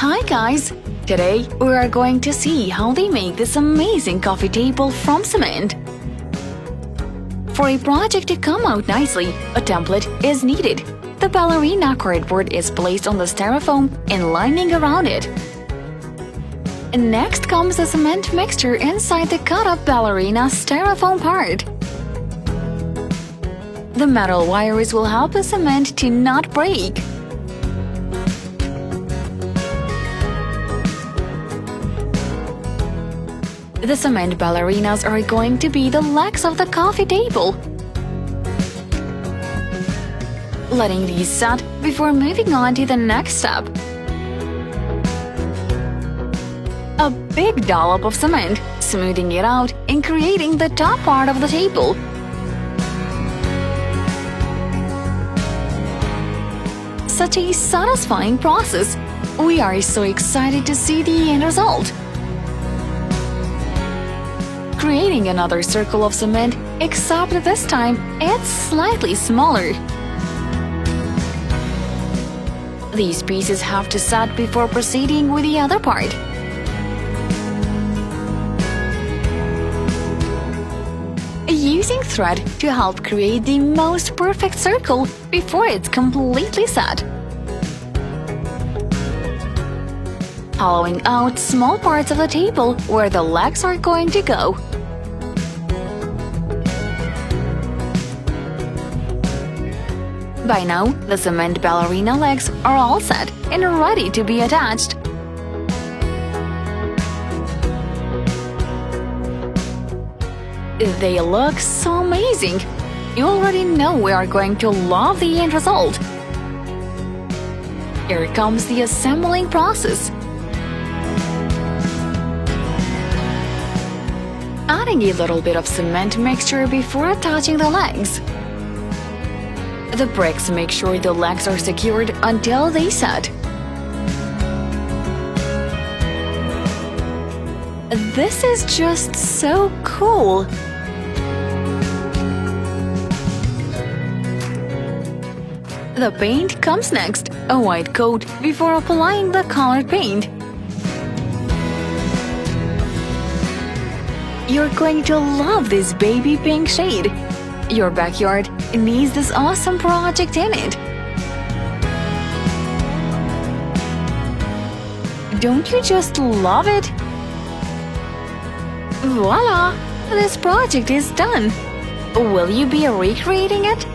Hi guys! Today we are going to see how they make this amazing coffee table from cement. For a project to come out nicely, a template is needed. The ballerina cardboard is placed on the styrofoam and lining around it. Next comes the cement mixture inside the cut-up ballerina styrofoam part. The metal wires will help the cement to not break. The cement ballerinas are going to be the legs of the coffee table. Letting these set before moving on to the next step. A big dollop of cement, smoothing it out and creating the top part of the table. Such a satisfying process. We are so excited to see the end result. Creating another circle of cement, except this time it's slightly smaller. These pieces have to set before proceeding with the other part. Using thread to help create the most perfect circle before it's completely set. Hollowing out small parts of the table where the legs are going to go. By now, the cement ballerina legs are all set and ready to be attached. They look so amazing! You already know we are going to love the end result. Here comes the assembling process. Adding a little bit of cement mixture before attaching the legs. The bricks make sure the legs are secured until they set. This is just so cool! The paint comes next, a white coat before applying the colored paint. You're going to love this baby pink shade. Your backyard needs this awesome project in it. Don't you just love it? Voila! This project is done. Will you be recreating it?